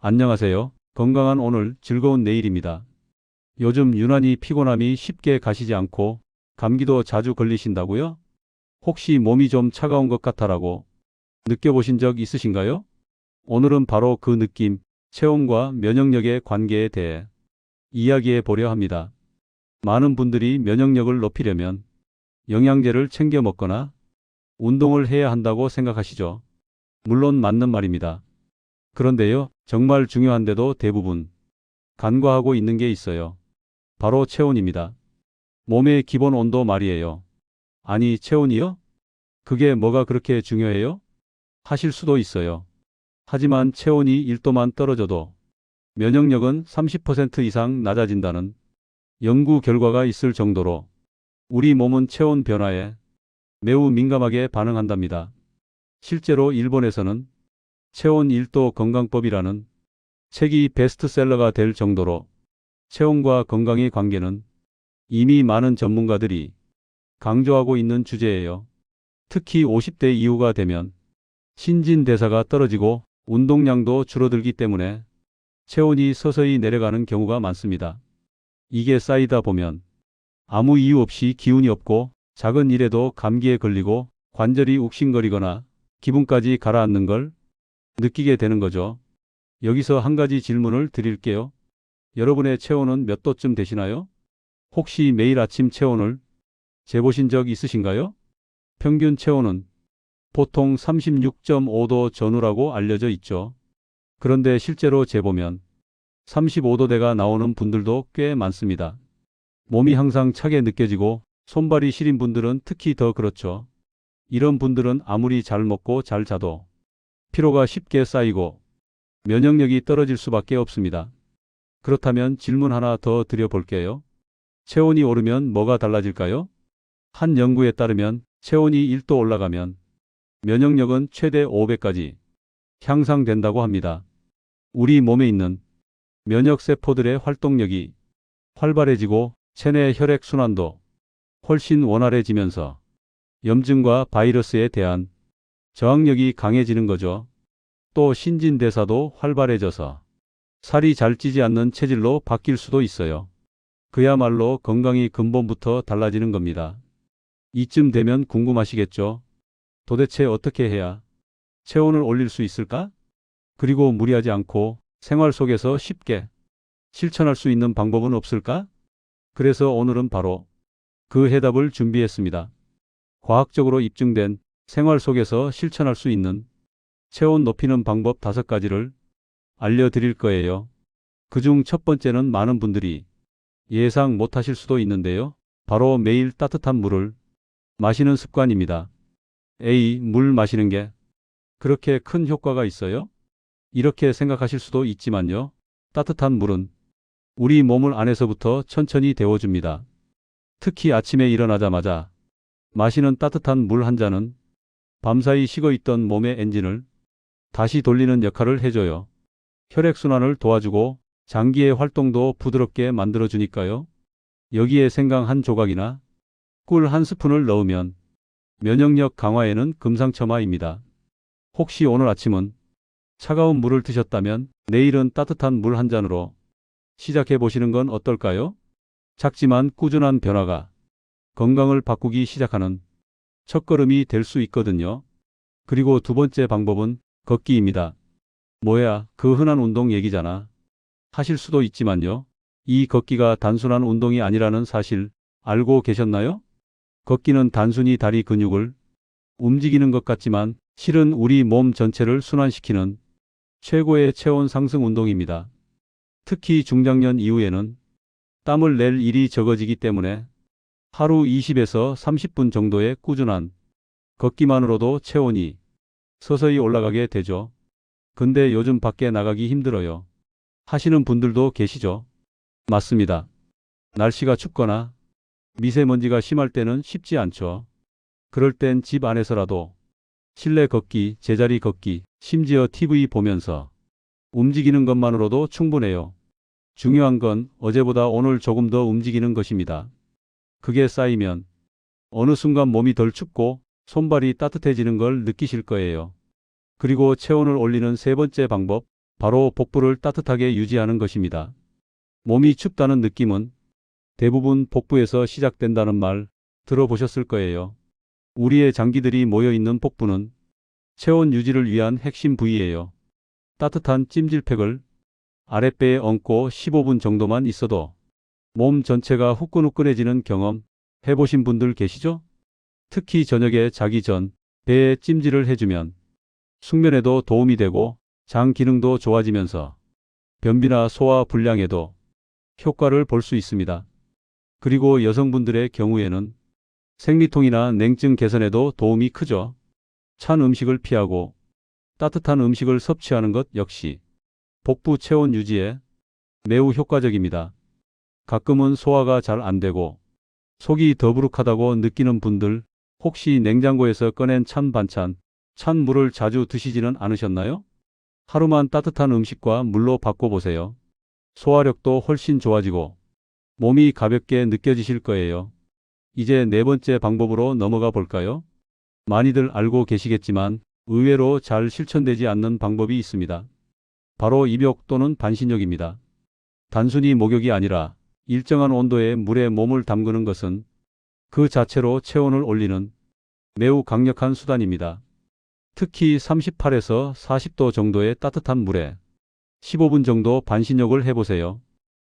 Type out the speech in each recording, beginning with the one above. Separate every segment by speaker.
Speaker 1: 안녕하세요. 건강한 오늘, 즐거운 내일입니다. 요즘 유난히 피곤함이 쉽게 가시지 않고 감기도 자주 걸리신다고요? 혹시 몸이 좀 차가운 것 같아라고 느껴보신 적 있으신가요? 오늘은 바로 그 느낌, 체온과 면역력의 관계에 대해 이야기해 보려 합니다. 많은 분들이 면역력을 높이려면 영양제를 챙겨 먹거나 운동을 해야 한다고 생각하시죠? 물론 맞는 말입니다. 그런데요, 정말 중요한데도 대부분 간과하고 있는 게 있어요. 바로 체온입니다. 몸의 기본 온도 말이에요. 아니, 체온이요? 그게 뭐가 그렇게 중요해요? 하실 수도 있어요. 하지만 체온이 1도만 떨어져도 면역력은 30% 이상 낮아진다는 연구 결과가 있을 정도로 우리 몸은 체온 변화에 매우 민감하게 반응한답니다. 실제로 일본에서는 체온 1도 건강법이라는 책이 베스트셀러가 될 정도로 체온과 건강의 관계는 이미 많은 전문가들이 강조하고 있는 주제예요. 특히 50대 이후가 되면 신진대사가 떨어지고 운동량도 줄어들기 때문에 체온이 서서히 내려가는 경우가 많습니다. 이게 쌓이다 보면 아무 이유 없이 기운이 없고 작은 일에도 감기에 걸리고 관절이 욱신거리거나 기분까지 가라앉는 걸 느끼게 되는 거죠. 여기서 한 가지 질문을 드릴게요. 여러분의 체온은 몇 도쯤 되시나요? 혹시 매일 아침 체온을 재보신 적 있으신가요? 평균 체온은 보통 36.5도 전후라고 알려져 있죠. 그런데 실제로 재보면 35도대가 나오는 분들도 꽤 많습니다. 몸이 항상 차게 느껴지고 손발이 시린 분들은 특히 더 그렇죠. 이런 분들은 아무리 잘 먹고 잘 자도 피로가 쉽게 쌓이고 면역력이 떨어질 수밖에 없습니다. 그렇다면 질문 하나 더 드려볼게요. 체온이 오르면 뭐가 달라질까요? 한 연구에 따르면 체온이 1도 올라가면 면역력은 최대 5배까지 향상된다고 합니다. 우리 몸에 있는 면역세포들의 활동력이 활발해지고 체내 혈액순환도 훨씬 원활해지면서 염증과 바이러스에 대한 저항력이 강해지는 거죠. 또 신진대사도 활발해져서 살이 잘 찌지 않는 체질로 바뀔 수도 있어요. 그야말로 건강이 근본부터 달라지는 겁니다. 이쯤 되면 궁금하시겠죠? 도대체 어떻게 해야 체온을 올릴 수 있을까? 그리고 무리하지 않고 생활 속에서 쉽게 실천할 수 있는 방법은 없을까? 그래서 오늘은 바로 그 해답을 준비했습니다. 과학적으로 입증된 생활 속에서 실천할 수 있는 체온 높이는 방법 5가지를 알려드릴 거예요. 그중 첫 번째는 많은 분들이 예상 못하실 수도 있는데요. 바로 매일 따뜻한 물을 마시는 습관입니다. 물 마시는 게 그렇게 큰 효과가 있어요? 이렇게 생각하실 수도 있지만요. 따뜻한 물은 우리 몸을 안에서부터 천천히 데워줍니다. 특히 아침에 일어나자마자 마시는 따뜻한 물 한 잔은 밤사이 식어있던 몸의 엔진을 다시 돌리는 역할을 해줘요. 혈액순환을 도와주고 장기의 활동도 부드럽게 만들어주니까요. 여기에 생강 한 조각이나 꿀 한 스푼을 넣으면 면역력 강화에는 금상첨화입니다. 혹시 오늘 아침은 차가운 물을 드셨다면 내일은 따뜻한 물 한 잔으로 시작해 보시는 건 어떨까요? 작지만 꾸준한 변화가 건강을 바꾸기 시작하는 첫걸음이 될 수 있거든요. 그리고 두 번째 방법은 걷기입니다. 뭐야, 그 흔한 운동 얘기잖아. 하실 수도 있지만요. 이 걷기가 단순한 운동이 아니라는 사실 알고 계셨나요? 걷기는 단순히 다리 근육을 움직이는 것 같지만 실은 우리 몸 전체를 순환시키는 최고의 체온 상승 운동입니다. 특히 중장년 이후에는 땀을 낼 일이 적어지기 때문에 하루 20에서 30분 정도의 꾸준한 걷기만으로도 체온이 서서히 올라가게 되죠. 근데 요즘 밖에 나가기 힘들어요. 하시는 분들도 계시죠? 맞습니다. 날씨가 춥거나 미세먼지가 심할 때는 쉽지 않죠. 그럴 땐 집 안에서라도 실내 걷기, 제자리 걷기, 심지어 TV 보면서 움직이는 것만으로도 충분해요. 중요한 건 어제보다 오늘 조금 더 움직이는 것입니다. 그게 쌓이면 어느 순간 몸이 덜 춥고 손발이 따뜻해지는 걸 느끼실 거예요. 그리고 체온을 올리는 세 번째 방법, 바로 복부를 따뜻하게 유지하는 것입니다. 몸이 춥다는 느낌은 대부분 복부에서 시작된다는 말 들어보셨을 거예요. 우리의 장기들이 모여있는 복부는 체온 유지를 위한 핵심 부위예요. 따뜻한 찜질팩을 아랫배에 얹고 15분 정도만 있어도 몸 전체가 후끈후끈해지는 경험 해보신 분들 계시죠? 특히 저녁에 자기 전 배에 찜질을 해주면 숙면에도 도움이 되고 장 기능도 좋아지면서 변비나 소화 불량에도 효과를 볼 수 있습니다. 그리고 여성분들의 경우에는 생리통이나 냉증 개선에도 도움이 크죠. 찬 음식을 피하고 따뜻한 음식을 섭취하는 것 역시 복부 체온 유지에 매우 효과적입니다. 가끔은 소화가 잘 안 되고 속이 더부룩하다고 느끼는 분들, 혹시 냉장고에서 꺼낸 찬 반찬, 찬 물을 자주 드시지는 않으셨나요? 하루만 따뜻한 음식과 물로 바꿔보세요. 소화력도 훨씬 좋아지고 몸이 가볍게 느껴지실 거예요. 이제 네 번째 방법으로 넘어가 볼까요? 많이들 알고 계시겠지만 의외로 잘 실천되지 않는 방법이 있습니다. 바로 입욕 또는 반신욕입니다. 단순히 목욕이 아니라 일정한 온도의 물에 몸을 담그는 것은 그 자체로 체온을 올리는 매우 강력한 수단입니다. 특히 38에서 40도 정도의 따뜻한 물에 15분 정도 반신욕을 해보세요.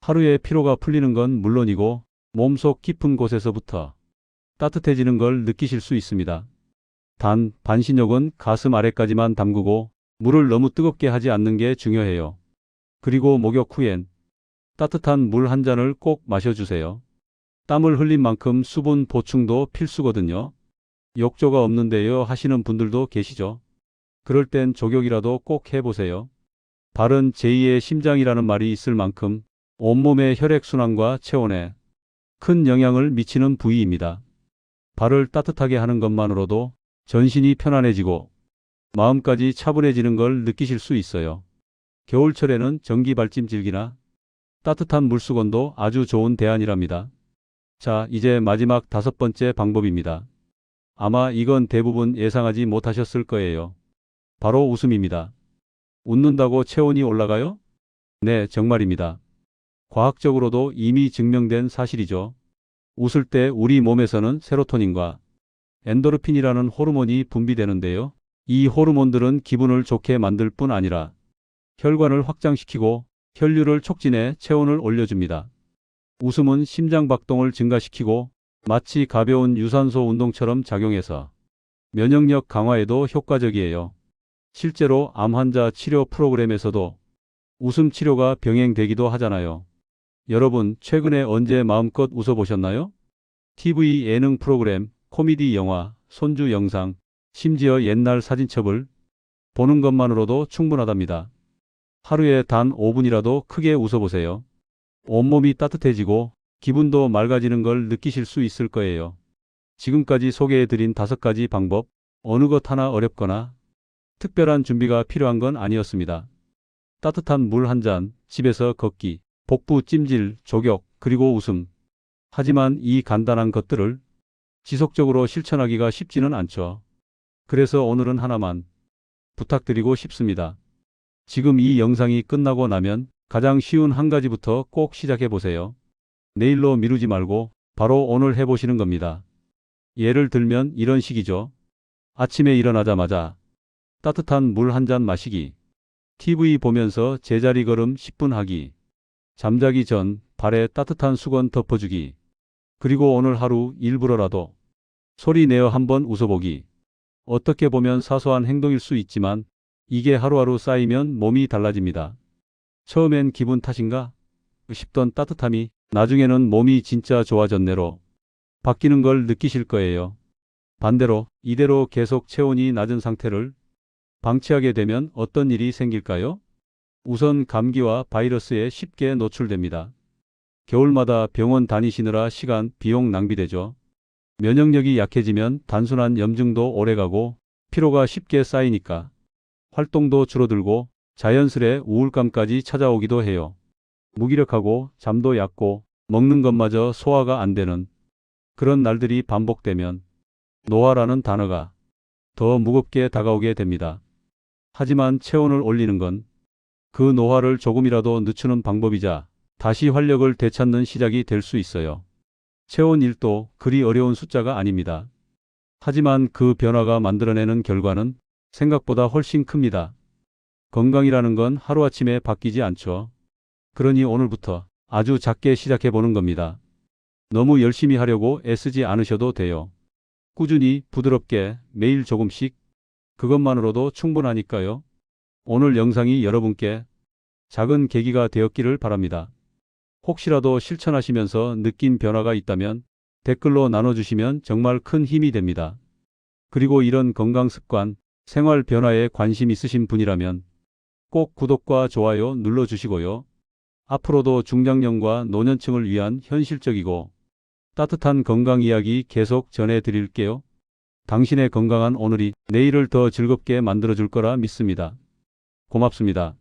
Speaker 1: 하루에 피로가 풀리는 건 물론이고 몸속 깊은 곳에서부터 따뜻해지는 걸 느끼실 수 있습니다. 단, 반신욕은 가슴 아래까지만 담그고 물을 너무 뜨겁게 하지 않는 게 중요해요. 그리고 목욕 후엔 따뜻한 물 한 잔을 꼭 마셔주세요. 땀을 흘린 만큼 수분 보충도 필수거든요. 욕조가 없는데요 하시는 분들도 계시죠. 그럴 땐 족욕이라도 꼭 해보세요. 발은 제2의 심장이라는 말이 있을 만큼 온몸의 혈액순환과 체온에 큰 영향을 미치는 부위입니다. 발을 따뜻하게 하는 것만으로도 전신이 편안해지고 마음까지 차분해지는 걸 느끼실 수 있어요. 겨울철에는 전기 발찜질기나 따뜻한 물수건도 아주 좋은 대안이랍니다. 자, 이제 마지막 다섯 번째 방법입니다. 아마 이건 대부분 예상하지 못하셨을 거예요. 바로 웃음입니다. 웃는다고 체온이 올라가요? 네, 정말입니다. 과학적으로도 이미 증명된 사실이죠. 웃을 때 우리 몸에서는 세로토닌과 엔도르핀이라는 호르몬이 분비되는데요. 이 호르몬들은 기분을 좋게 만들 뿐 아니라 혈관을 확장시키고 혈류를 촉진해 체온을 올려줍니다. 웃음은 심장 박동을 증가시키고 마치 가벼운 유산소 운동처럼 작용해서 면역력 강화에도 효과적이에요. 실제로 암 환자 치료 프로그램에서도 웃음 치료가 병행되기도 하잖아요. 여러분, 최근에 언제 마음껏 웃어보셨나요? TV 예능 프로그램, 코미디 영화, 손주 영상, 심지어 옛날 사진첩을 보는 것만으로도 충분하답니다. 하루에 단 5분이라도 크게 웃어보세요. 온몸이 따뜻해지고 기분도 맑아지는 걸 느끼실 수 있을 거예요. 지금까지 소개해드린 5가지 방법, 어느 것 하나 어렵거나 특별한 준비가 필요한 건 아니었습니다. 따뜻한 물 한 잔, 집에서 걷기, 복부 찜질, 족욕, 그리고 웃음. 하지만 이 간단한 것들을 지속적으로 실천하기가 쉽지는 않죠. 그래서 오늘은 하나만 부탁드리고 싶습니다. 지금 이 영상이 끝나고 나면 가장 쉬운 한 가지부터 꼭 시작해 보세요. 내일로 미루지 말고 바로 오늘 해보시는 겁니다. 예를 들면 이런 식이죠. 아침에 일어나자마자 따뜻한 물 한 잔 마시기, TV 보면서 제자리 걸음 10분 하기, 잠자기 전 발에 따뜻한 수건 덮어주기, 그리고 오늘 하루 일부러라도 소리 내어 한번 웃어보기. 어떻게 보면 사소한 행동일 수 있지만 이게 하루하루 쌓이면 몸이 달라집니다. 처음엔 기분 탓인가 싶던 따뜻함이 나중에는 몸이 진짜 좋아졌네로 바뀌는 걸 느끼실 거예요. 반대로 이대로 계속 체온이 낮은 상태를 방치하게 되면 어떤 일이 생길까요? 우선 감기와 바이러스에 쉽게 노출됩니다. 겨울마다 병원 다니시느라 시간, 비용 낭비되죠. 면역력이 약해지면 단순한 염증도 오래가고 피로가 쉽게 쌓이니까 활동도 줄어들고 자연스레 우울감까지 찾아오기도 해요. 무기력하고 잠도 얕고 먹는 것마저 소화가 안 되는 그런 날들이 반복되면 노화라는 단어가 더 무겁게 다가오게 됩니다. 하지만 체온을 올리는 건 그 노화를 조금이라도 늦추는 방법이자 다시 활력을 되찾는 시작이 될 수 있어요. 체온 1도 그리 어려운 숫자가 아닙니다. 하지만 그 변화가 만들어내는 결과는 생각보다 훨씬 큽니다. 건강이라는 건 하루아침에 바뀌지 않죠. 그러니 오늘부터 아주 작게 시작해 보는 겁니다. 너무 열심히 하려고 애쓰지 않으셔도 돼요. 꾸준히 부드럽게 매일 조금씩 그것만으로도 충분하니까요. 오늘 영상이 여러분께 작은 계기가 되었기를 바랍니다. 혹시라도 실천하시면서 느낀 변화가 있다면 댓글로 나눠주시면 정말 큰 힘이 됩니다. 그리고 이런 건강 습관, 생활 변화에 관심 있으신 분이라면 꼭 구독과 좋아요 눌러주시고요. 앞으로도 중장년과 노년층을 위한 현실적이고 따뜻한 건강 이야기 계속 전해드릴게요. 당신의 건강한 오늘이 내일을 더 즐겁게 만들어줄 거라 믿습니다. 고맙습니다.